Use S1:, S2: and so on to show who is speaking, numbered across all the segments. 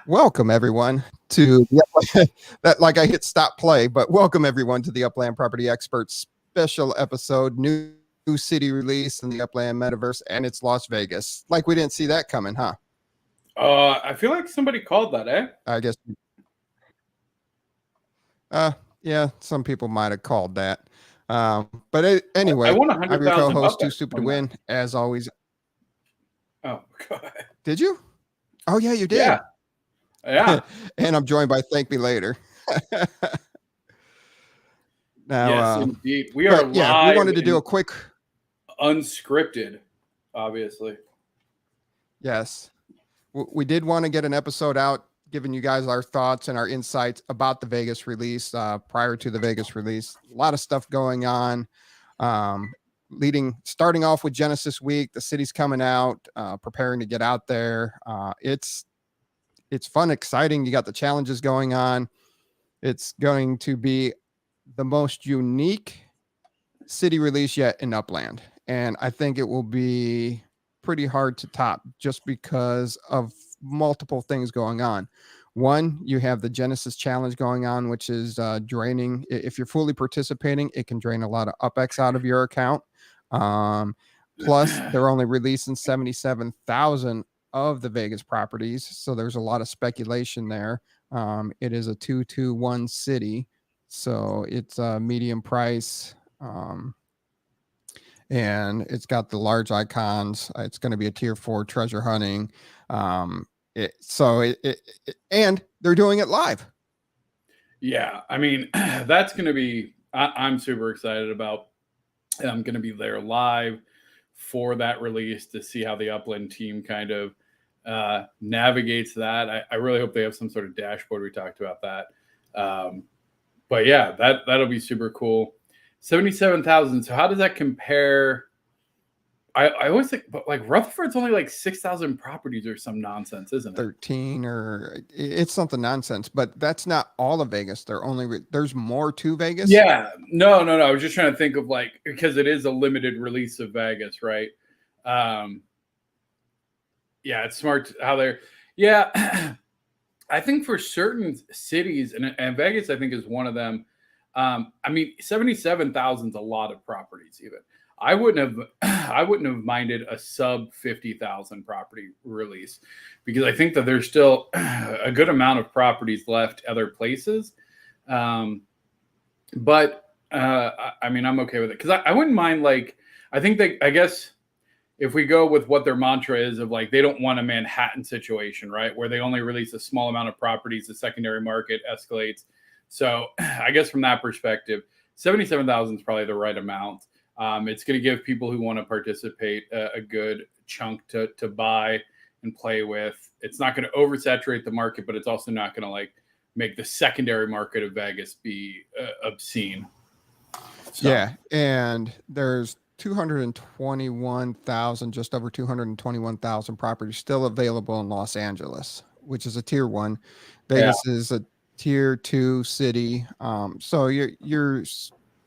S1: Welcome everyone to that. Like I hit stop play, but welcome everyone to the Upland Property Xperts special episode, new city release in the Upland Metaverse, and it's Las Vegas. Like we didn't see that coming, huh?
S2: I feel like somebody called that, eh?
S1: I guess. Yeah, some people might have called that. But anyway, I'm your co-host, Too Stupid to Win, as always.
S2: Oh, God.
S1: Did you? Oh, yeah, you did.
S2: Yeah.
S1: And I'm joined by ThankMeLater. Now,
S2: yes, indeed. We are live.
S1: Yeah, we wanted to do a quick
S2: unscripted, obviously.
S1: Yes. We did want to get an episode out giving you guys our thoughts and our insights about the Vegas release prior to the Vegas release. A lot of stuff going on. Starting off with Genesis Week, the city's coming out, preparing to get out there. It's fun, exciting. You got the challenges going on. It's going to be the most unique city release yet in Upland. And I think it will be pretty hard to top just because of multiple things going on. One, you have the Genesis challenge going on, which is draining. If you're fully participating, it can drain a lot of UPX out of your account. Plus, they're only releasing 77,000 of the Vegas properties, so there's a lot of speculation there. It is a 2-2-1 city, so it's a medium price, and it's got the large icons. It's going to be a tier 4 treasure hunting. And they're doing it live.
S2: Yeah, I mean, that's going to be. I'm super excited about. I'm going to be there live for that release to see how the Upland team kind of navigates that. I really hope they have some sort of dashboard. We talked about that. But yeah, that'll be super cool. 77,000. So how does that compare? I always think, but like Rutherford's only like 6,000 properties or some nonsense, isn't it?
S1: 13 or it's something nonsense, but that's not all of Vegas. There's more to Vegas.
S2: Yeah, no. I was just trying to think of like, because it is a limited release of Vegas, right? Yeah, it's smart how they're, yeah. I think for certain cities, and Vegas, I think is one of them. I mean, 77,000 is a lot of properties even. I wouldn't have minded a sub 50,000 property release because I think that there's still a good amount of properties left other places. But I mean, I'm okay with it because I wouldn't mind, like, I think I guess if we go with what their mantra is of like, they don't want a Manhattan situation, right? Where they only release a small amount of properties, the secondary market escalates. So I guess from that perspective, 77,000 is probably the right amount. It's going to give people who want to participate a good chunk to buy and play with. It's not going to oversaturate the market, but it's also not going to like make the secondary market of Vegas be obscene. So.
S1: Yeah, and there's 221,000, just over 221,000 properties still available in Los Angeles, which is a tier 1. Vegas is a tier 2 city. So you're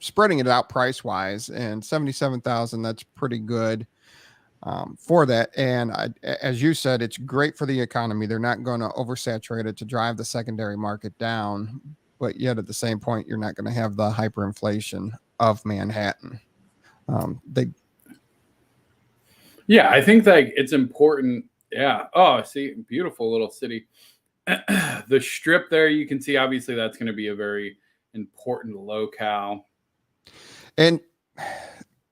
S1: spreading it out price wise, and 77,000, that's pretty good for that. And as you said, it's great for the economy. They're not going to oversaturate it to drive the secondary market down, but yet at the same point, you're not going to have the hyperinflation of Manhattan.
S2: Yeah, I think that it's important. Yeah. Oh, see, beautiful little city. The strip there, you can see, obviously that's going to be a very important locale.
S1: And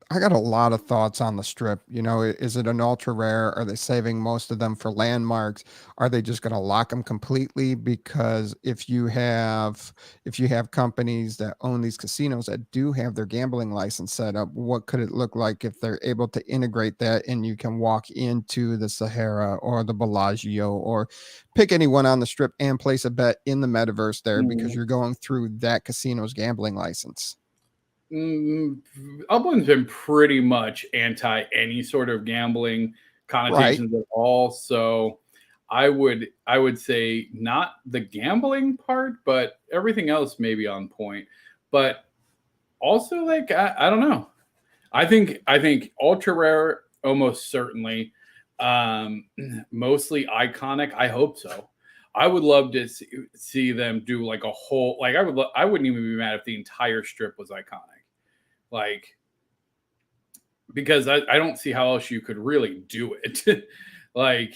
S1: I got a lot of thoughts on the strip. You know, is it an ultra rare? Are they saving most of them for landmarks? Are they just going to lock them completely? Because if you have companies that own these casinos that do have their gambling license set up, what could it look like if they're able to integrate that and you can walk into the Sahara or the Bellagio or pick anyone on the strip and place a bet in the metaverse there because you're going through that casino's gambling license?
S2: Upland's been pretty much anti any sort of gambling connotations at all. So I would say not the gambling part, but everything else may be on point. But also, like, I don't know. I think ultra rare, almost certainly. Mostly iconic. I hope so. I would love to see them do like a whole, like, I wouldn't even be mad if the entire strip was iconic. Like, because I don't see how else you could really do it. Like,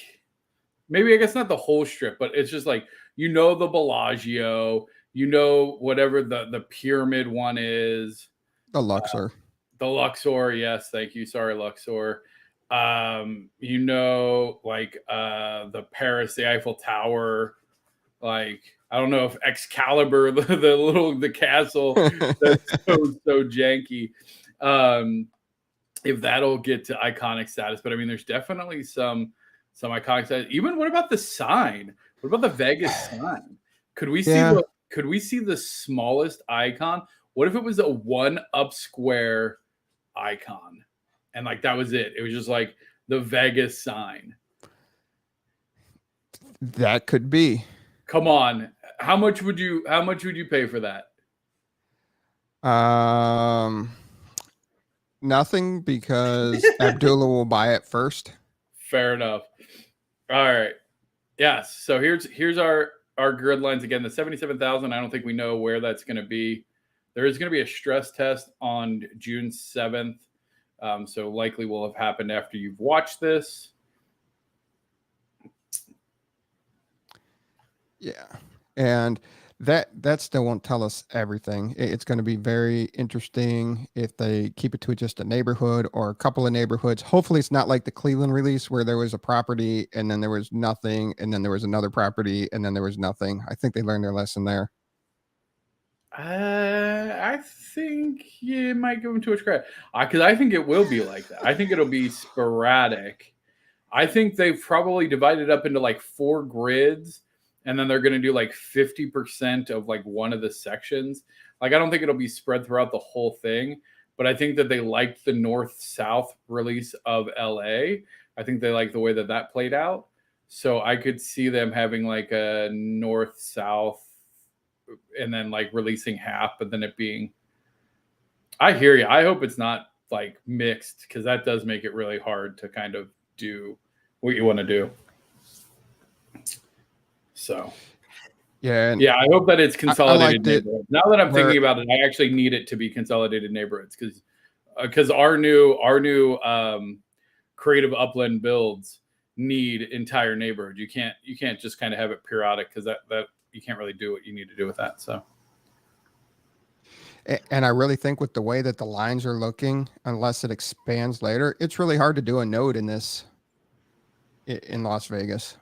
S2: maybe, I guess not the whole strip, but it's just like, the Bellagio, whatever the pyramid one is.
S1: The Luxor.
S2: The Luxor, yes, thank you. Sorry, Luxor. Like the Paris, the Eiffel Tower. Like, I don't know if Excalibur, the castle that's so janky. If that'll get to iconic status, but I mean, there's definitely some iconic status. Even, what about the sign? What about the Vegas sign? Could we see the smallest icon? What if it was a 1-up square icon, and like that was it? It was just like the Vegas sign.
S1: That could be.
S2: Come on, how much would you pay for that?
S1: Nothing, because Abdullah will buy it first.
S2: Fair enough. All right. Yes. So here's our grid lines again. The 77,000. I don't think we know where that's going to be. There is going to be a stress test on June 7th. So likely will have happened after you've watched this.
S1: Yeah. And that still won't tell us everything. It's going to be very interesting if they keep it to just a neighborhood or a couple of neighborhoods. Hopefully it's not like the Cleveland release where there was a property and then there was nothing, and then there was another property and then there was nothing. I think they learned their lesson there.
S2: I think you might give them too much credit, because I think it will be like that. I think it'll be sporadic. I think they've probably divided up into like 4 grids, and then they're going to do like 50% of like one of the sections. Like, I don't think it'll be spread throughout the whole thing, but I think that they liked the north-south release of LA. I think they like the way that played out. So I could see them having like a north-south, and then like releasing half, but then it being, I hear you. I hope it's not like mixed, because that does make it really hard to kind of do what you want to do. So yeah, I hope that it's consolidated neighborhoods. Now that I'm thinking about it, I actually need it to be consolidated neighborhoods, because our new creative Upland builds need entire neighborhood. You can't just kind of have it periodic, because that you can't really do what you need to do with that. So,
S1: and I really think with the way that the lines are looking, unless it expands later, it's really hard to do a node in Las Vegas.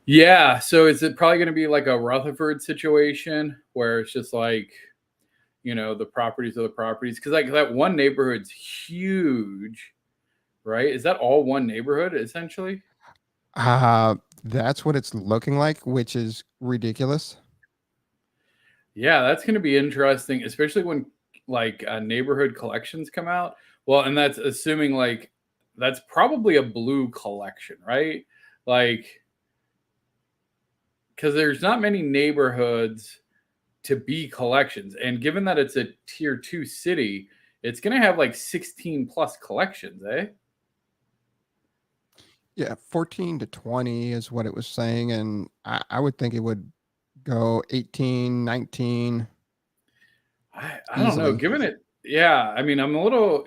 S2: Yeah. So is it probably going to be like a Rutherford situation where it's just like, the properties are the properties? Because like that one neighborhood's huge, right? Is that all one neighborhood essentially?
S1: That's what it's looking like, which is ridiculous.
S2: Yeah, that's going to be interesting, especially when like neighborhood collections come out. Well, and that's assuming like that's probably a blue collection, right? Like, because there's not many neighborhoods to be collections. And given that it's a tier 2 city, it's going to have like 16 plus collections, eh?
S1: Yeah, 14 to 20 is what it was saying. And I would think it would go 18, 19.
S2: I don't know. Given it, yeah. I mean,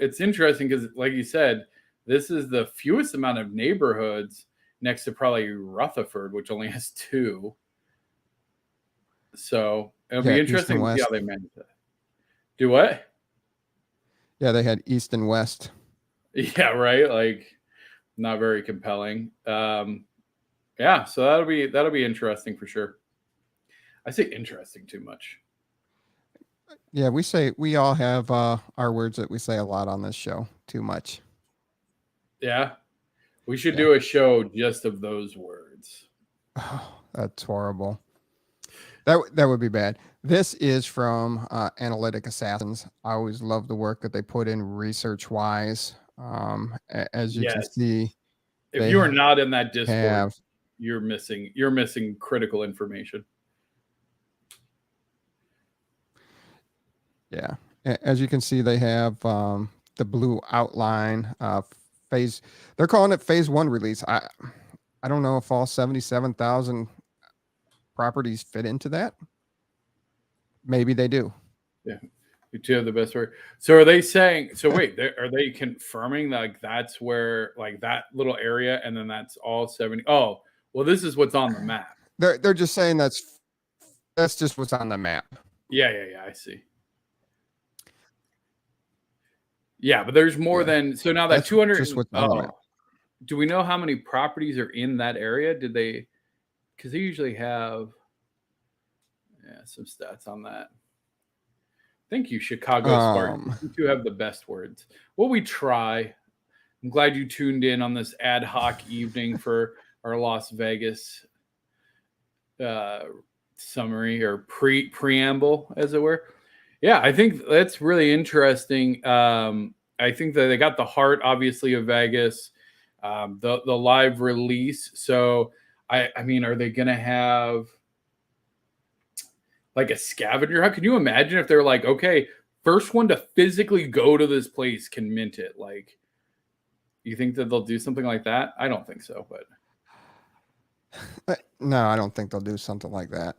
S2: it's interesting because, like you said, this is the fewest amount of neighborhoods next to probably Rutherford, which only has 2. So it'll be interesting to see how they manage that. Do what?
S1: Yeah, they had East and West.
S2: Yeah, right. Like, not very compelling. Yeah, so that'll be interesting for sure. I say interesting too much.
S1: Yeah, we all have our words that we say a lot on this show. Too much.
S2: Yeah, we should do a show just of those words.
S1: Oh, that's horrible. That would be bad. This is from Analytic Assassins. I always love the work that they put in research wise. As you can
S2: Yes.
S1: see,
S2: If you are not in that Discord,
S1: have,
S2: you're missing critical information.
S1: yeah, as you can see, they have the blue outline phase. They're calling it phase 1 release. I don't know if all 77,000 properties fit into that. Maybe they do.
S2: Yeah, you two have the best word. So are they saying? So wait, are they confirming that like that's where like that little area, and then that's all 70? Oh, well, this is what's on the map.
S1: They're just saying that's just what's on the map.
S2: Yeah. I see. Yeah, but there's more than so now that
S1: That's
S2: 200.
S1: just what's on the map.
S2: Do we know how many properties are in that area? Did they? Because they usually have some stats on that. Thank you, Chicago Spartans. You two have the best words. Well, we try. I'm glad you tuned in on this ad hoc evening for our Las Vegas summary or preamble, as it were. Yeah, I think that's really interesting. I think that they got the heart, obviously, of Vegas, the live release. So, I mean, are they going to have like a scavenger hunt? Can you imagine if they're like, okay, first one to physically go to this place can mint it? Like, you think that they'll do something like that? I don't think so, but
S1: no, I don't think they'll do something like that.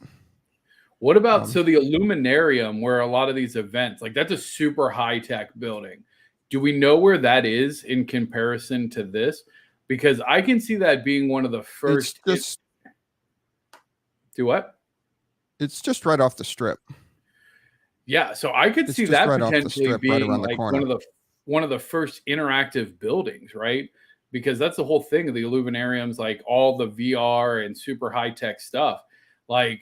S2: What about so the Illuminarium, where a lot of these events, like that's a super high tech building. Do we know where that is in comparison to this? Because I can see that being one of the first. Do what?
S1: It's just right off the strip.
S2: Yeah, so I could see that potentially being like one of the first interactive buildings, right? Because that's the whole thing of the Illuminariums, like all the VR and super high tech stuff. Like,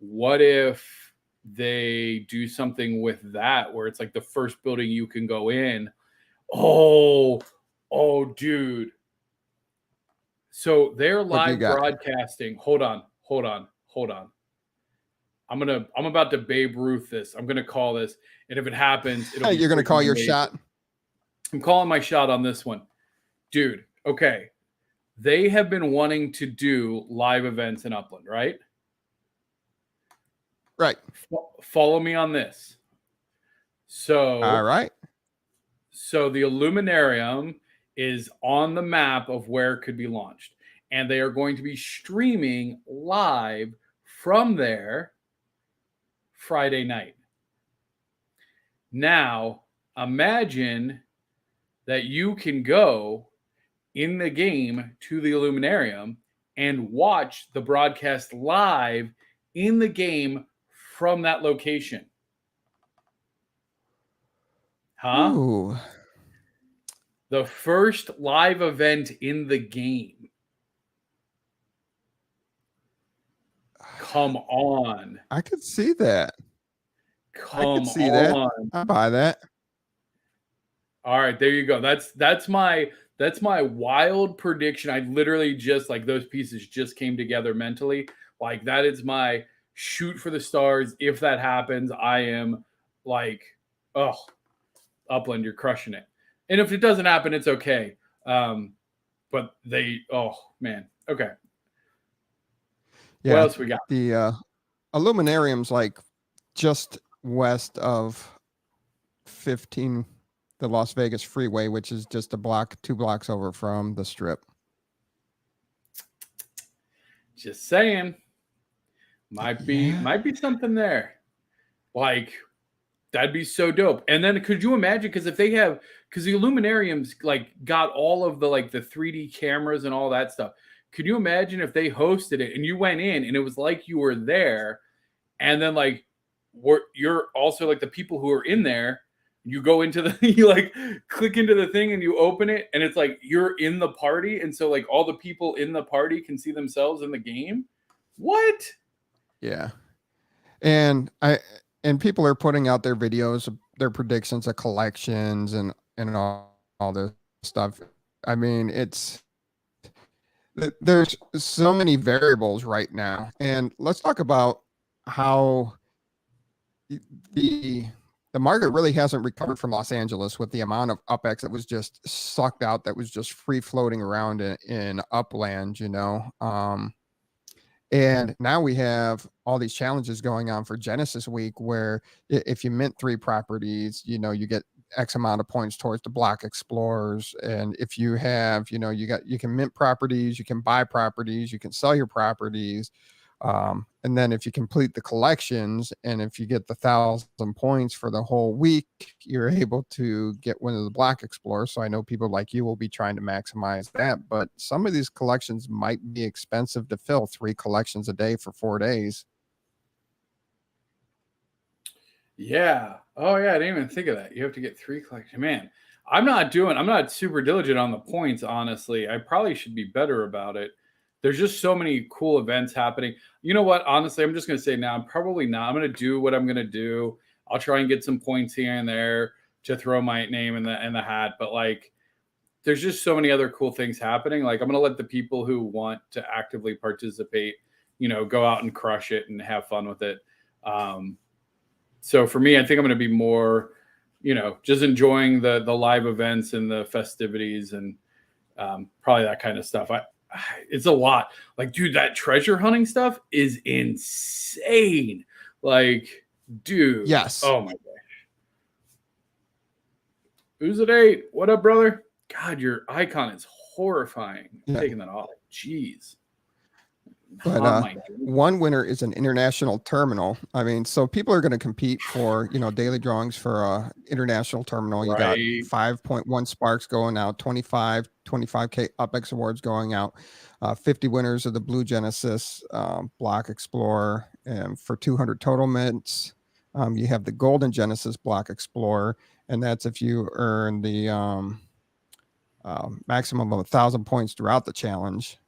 S2: what if they do something with that where it's like the first building you can go in? Oh, dude. So they're live broadcasting. Hold on. I'm about to Babe Ruth this. I'm gonna call this, and if it happens,
S1: you're gonna call your shot.
S2: I'm calling my shot on this one, dude. Okay, they have been wanting to do live events in Upland, right?
S1: Right.
S2: Follow me on this. So,
S1: all right.
S2: So the Illuminarium is on the map of where it could be launched, and they are going to be streaming live from there Friday night. Now, imagine that you can go in the game to the Illuminarium and watch the broadcast live in the game from that location. Huh?
S1: Ooh.
S2: The first live event in the game. Come on.
S1: I could see that.
S2: Come on.
S1: I buy that.
S2: All right, there you go. That's my wild prediction. I literally just like those pieces just came together mentally. Like that is my shoot for the stars. If that happens, I am like, oh, Upland, you're crushing it. And if it doesn't happen, it's okay. But oh man, okay.
S1: Yeah,
S2: what else we got?
S1: The Illuminarium's like just west of 15, the Las Vegas freeway, which is just 2 blocks over from the strip.
S2: Just saying. Might be something there. Like, that'd be so dope. And then could you imagine, because if they have, because the Illuminariums like got all of the like the 3D cameras and all that stuff. Could you imagine if they hosted it and you went in and it was like you were there, and then like you're also like the people who are in there, you go into the you like click into the thing and you open it and it's like you're in the party, and so like all the people in the party can see themselves in the game. What?
S1: Yeah. And people are putting out their videos, their predictions of collections and all this stuff. I mean, there's so many variables right now. And let's talk about how the the market really hasn't recovered from Los Angeles with the amount of UPX that was just sucked out, that was just free floating around in Upland, and now we have all these challenges going on for Genesis Week, where if you mint 3 properties, you get X amount of points towards the block explorers. And if you have, you can mint properties, you can buy properties, you can sell your properties. And then if you complete the collections, and if you get the 1,000 points for the whole week, you're able to get one of the block explorers. So I know people like you will be trying to maximize that, but some of these collections might be expensive to fill. 3 collections a day for 4 days.
S2: Yeah. Oh yeah, I didn't even think of that. You have to get 3 collections. Man, I'm not super diligent on the points, honestly. I probably should be better about it. There's just so many cool events happening. You know what? Honestly, I'm just going to say now, I'm probably not. I'm going to do what I'm going to do. I'll try and get some points here and there to throw my name in the hat. But like, there's just so many other cool things happening. Like, I'm going to let the people who want to actively participate, go out and crush it and have fun with it. So for me, I think I'm going to be more, just enjoying the live events and the festivities and probably that kind of stuff. It's a lot. Like, dude, that treasure hunting stuff is insane. Like, dude.
S1: Yes.
S2: Oh my gosh. Who's at 8? What up, brother? God, your icon is horrifying. I'm taking that off. Jeez.
S1: But one winner is an international terminal. I mean, so people are going to compete for, daily drawings for a international terminal. You got 5.1 sparks going out, 25K UPX awards going out, 50 winners of the Blue Genesis Block Explorer, and for 200 total mints. You have the Golden Genesis Block Explorer, and that's if you earn the maximum of 1,000 points throughout the challenge.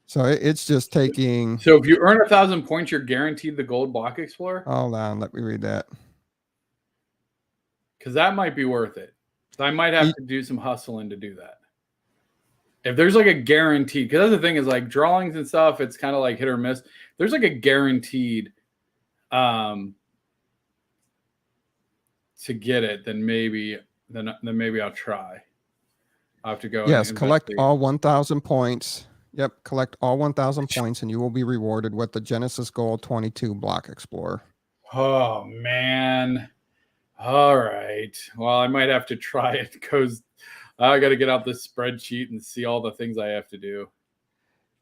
S1: So it's just taking.
S2: So if you earn 1,000 points, you're guaranteed the gold block explorer.
S1: Hold on, let me read that.
S2: Because that might be worth it. So I might have to do some hustling to do that. If there's like a guaranteed, because that's the thing is like drawings and stuff, it's kind of like hit or miss. There's like a guaranteed to get it, then maybe I'll try. I'll have to go.
S1: Yes, collect all 1,000 points. Yep, collect all 1,000 points, and you will be rewarded with the Genesis Gold 22 Block Explorer.
S2: Oh, man. All right. Well, I might have to try it because I got to get out this spreadsheet and see all the things I have to do.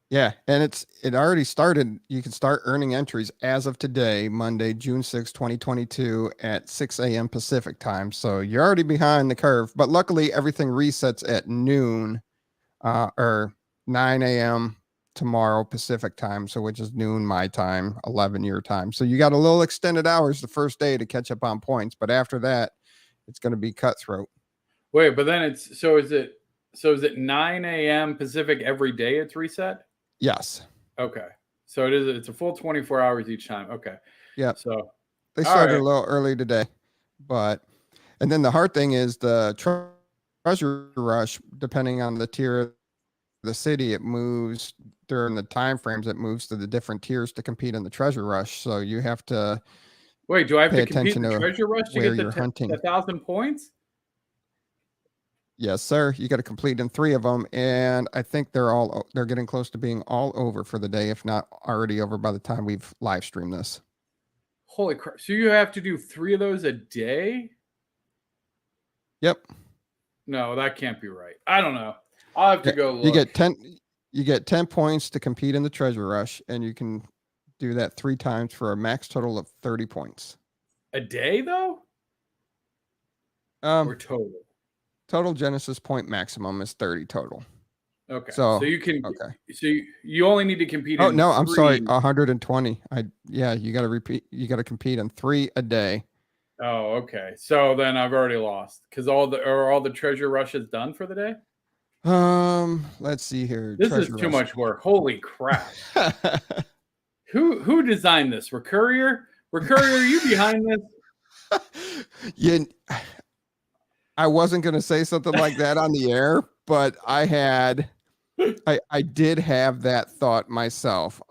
S1: Yeah, and it already started. You can start earning entries as of today, Monday, June 6, 2022 at 6 a.m. Pacific time. So you're already behind the curve, but luckily everything resets at noon or 9 a.m. tomorrow Pacific time, so which is noon my time, 11 your time. So you got a little extended hours the first day to catch up on points, but after that, it's going to be cutthroat.
S2: Wait, but then is it 9 a.m. Pacific every day it's reset?
S1: Yes.
S2: Okay. So it's a full 24 hours each time. Okay.
S1: Yeah.
S2: So
S1: they started a little early today, and then the hard thing is the treasure rush, depending on the tier the city, it moves during the time frames. It moves to the different tiers to compete in the treasure rush. So you have to
S2: do I have to compete in the treasure rush to get the 1,000 points?
S1: Yes, sir. You got to complete in 3 of them, and I think they're getting close to being all over for the day, if not already over by the time we've live streamed this.
S2: Holy crap! So you have to do 3 of those a day?
S1: Yep.
S2: No, that can't be right. I don't know. I'll have to go look.
S1: You get 10 points to compete in the treasure rush, and you can do that 3 times for a max total of 30 points.
S2: A day, though? Or total?
S1: Total Genesis point maximum is 30 total.
S2: Okay. So you can. Okay. So you only need to compete.
S1: Oh no, I'm sorry, 120. You got to repeat. You got to compete in 3 a day.
S2: Oh, okay. So then I've already lost because all the treasure rushes done for the day.
S1: Let's see here.
S2: This is too much work. Holy crap! Who designed this? Recurrier, are you behind this?
S1: I wasn't going to say something like that on the air, but I did have that thought myself.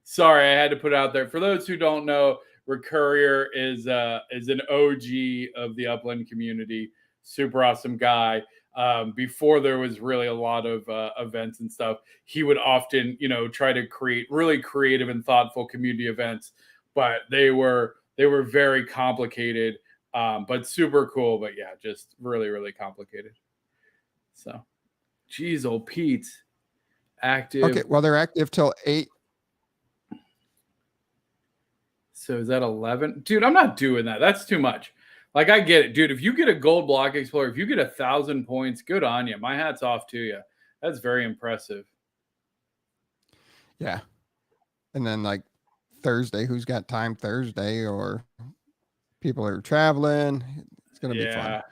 S2: Sorry, I had to put it out there. For those who don't know, Rick Courier is an OG of the Upland community. Super awesome guy. Before there was really a lot of events and stuff, he would often, try to create really creative and thoughtful community events, but they were very complicated, but super cool. But yeah, just really, really complicated. So, geez, old Pete, active.
S1: Okay, well, they're active till 8.
S2: So is that 11? Dude, I'm not doing that. That's too much. Like, I get it, dude. If you get a gold block explorer, if you get 1,000 points, good on you. My hat's off to you. That's very impressive.
S1: Yeah. And then like Thursday, who's got time Thursday, or people are traveling. It's going to be fun.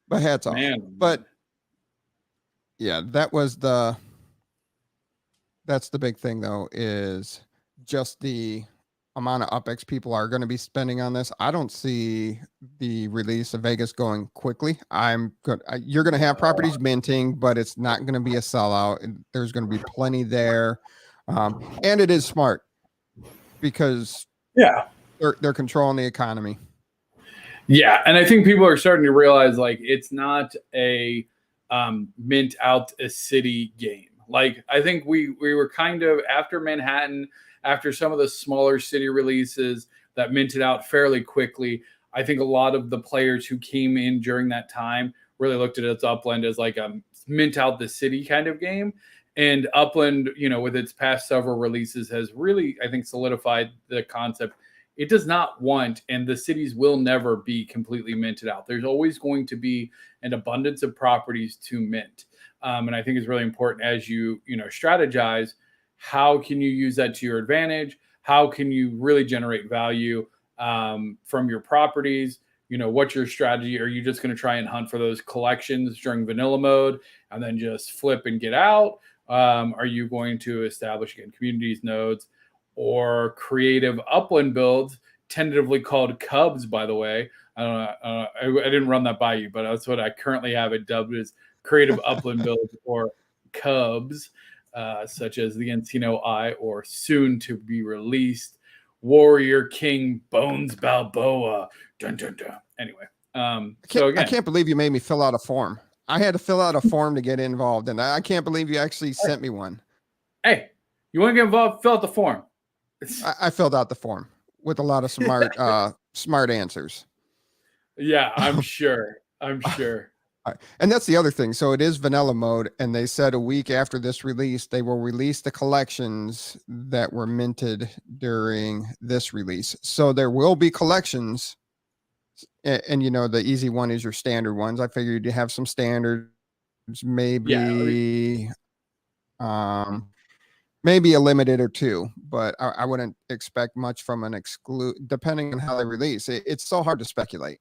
S1: But hats off. But yeah, that's the big thing though, is just the amount of UPX people are going to be spending on this. I don't see the release of Vegas going quickly. You're going to have properties minting, but it's not going to be a sellout. There's going to be plenty there. And it is smart because they're controlling the economy.
S2: Yeah. And I think people are starting to realize like, it's not a mint out a city game. Like, I think we were kind of after Manhattan, after some of the smaller city releases that minted out fairly quickly. I think a lot of the players who came in during that time really looked at its Upland as like a mint out the city kind of game. And Upland, with its past several releases, has really, I think, solidified the concept. It does not want, and the cities will never be completely minted out. There's always going to be an abundance of properties to mint. And I think it's really important as you strategize. How can you use that to your advantage? How can you really generate value from your properties? What's your strategy? Are you just going to try and hunt for those collections during vanilla mode and then just flip and get out? Are you going to establish, again, communities, nodes, or creative Upland builds, tentatively called Cubs, by the way? I don't know. I didn't run that by you, but that's what I currently have it dubbed as creative Upland builds or Cubs. Such as the Encino Eye or soon to be released Warrior King Bones Balboa. Dun, dun, dun. Anyway, I
S1: can't believe you made me fill out a form. I had to fill out a form to get involved, and I can't believe you actually sent me one.
S2: Hey, you want to get involved? Fill out the form.
S1: I filled out the form with a lot of smart answers.
S2: Yeah, I'm sure.
S1: And that's the other thing. So it is vanilla mode. And they said a week after this release, they will release the collections that were minted during this release. So there will be collections. And the easy one is your standard ones. I figured you have some standards, maybe, maybe a limited or two, but I wouldn't expect much from an depending on how they release. It's so hard to speculate.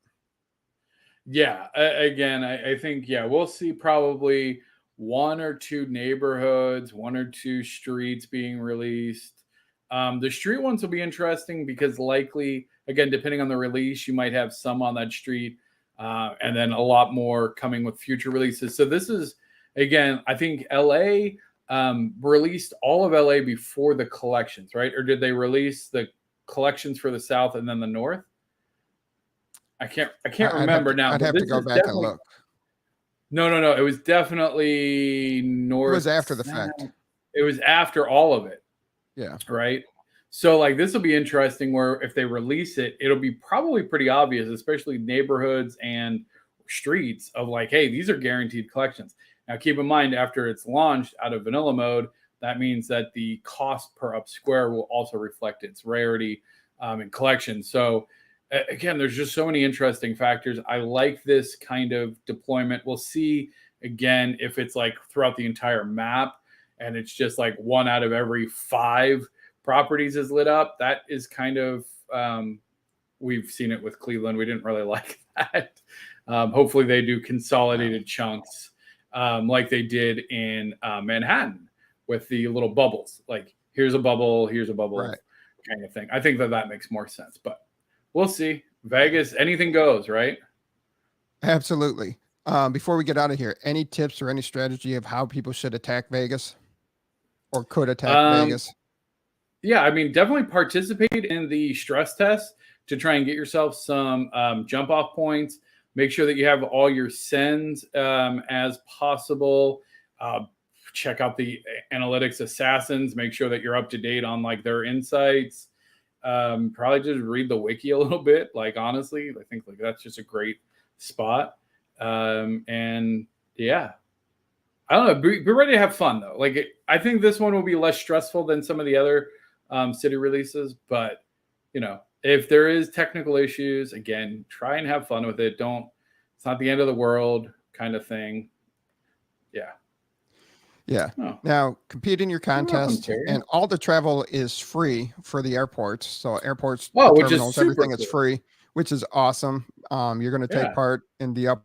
S2: Yeah, again, I think, we'll see probably 1 or 2 neighborhoods, 1 or 2 streets being released. The street ones will be interesting because likely, again, depending on the release, you might have some on that street and then a lot more coming with future releases. So this is, again, I think LA released all of LA before the collections, right? Or did they release the collections for the South and then the North? I can't remember now.
S1: I'd have to go back and look.
S2: No. It was definitely North.
S1: It was after the fact.
S2: It was after all of it.
S1: Yeah.
S2: Right. So like this will be interesting where if they release it, it'll be probably pretty obvious, especially neighborhoods and streets of like, hey, these are guaranteed collections. Now keep in mind, after it's launched out of vanilla mode, that means that the cost per up square will also reflect its rarity and collection. So again, there's just so many interesting factors. I like this kind of deployment. We'll see, again, if it's like throughout the entire map and it's just like 1 out of every 5 properties is lit up. That is kind of, we've seen it with Cleveland. We didn't really like that. Hopefully they do consolidated chunks like they did in Manhattan with the little bubbles. Like here's a bubble right. Kind of thing. I think that makes more sense, but we'll see. Vegas, anything goes, right?
S1: Absolutely. Before we get out of here, any tips or any strategy of how people should attack Vegas or could attack Vegas?
S2: Yeah, I mean, definitely participate in the stress test to try and get yourself some jump off points. Make sure that you have all your sends as possible. Uh, check out the analytics assassins. Make sure that you're up to date on like their insights. Probably just read the wiki a little bit. Like honestly, I think like that's just a great spot. And yeah, I don't know. Be ready to have fun though. Like I think this one will be less stressful than some of the other city releases, but you know, if there is technical issues, again, try and have fun with it. Don't. It's not the end of the world, kind of thing. Yeah.
S1: Yeah.
S2: Oh,
S1: Now compete in your
S2: you're welcome,
S1: contest,
S2: Terry.
S1: and all the travel is free for the airports. So airports,
S2: Oh, which is
S1: terminals,
S2: super
S1: everything is
S2: cool.
S1: free, which is awesome. You're going to take
S2: Yeah.
S1: part in the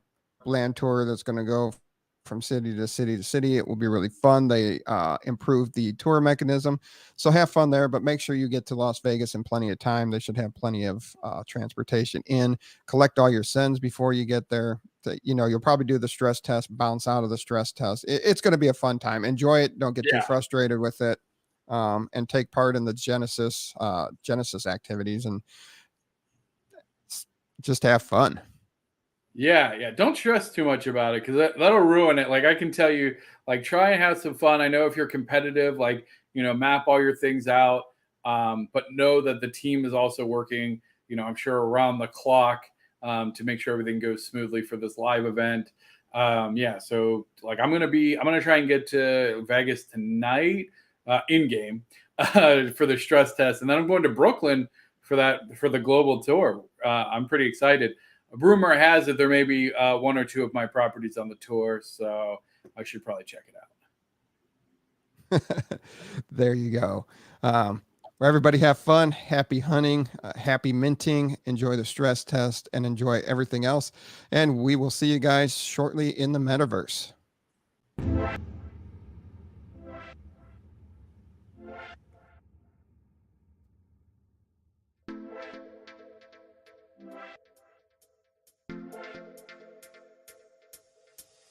S1: Upland tour that's going to go from city to city to city. It will be really fun. They improved the tour mechanism, so have fun there. But make sure you get to Las Vegas in plenty of time. They should have plenty of transportation in. Collect all your sends before you get there. You know, you'll probably do the stress test, bounce out of the stress test. It's going to be a fun time. Enjoy it. Don't get too
S2: Yeah.
S1: frustrated with it, and take part in the Genesis activities, and just have fun.
S2: Yeah. Don't stress too much about it because that'll ruin it. Like I can tell you, like try and have some fun. I know if you're competitive, like you know, map all your things out, but know that the team is also working. You know, I'm sure around the clock to make sure everything goes smoothly for this live event. Yeah, so like I'm gonna try and get to Vegas tonight in game for the stress test, and then I'm going to Brooklyn for the global tour. I'm pretty excited. Rumor has it there may be one or two of my properties on the tour, so I should probably check it
S1: out. There you go. Well, everybody have fun, happy hunting, happy minting, enjoy the stress test, and enjoy everything else. And we will see you guys shortly in the metaverse.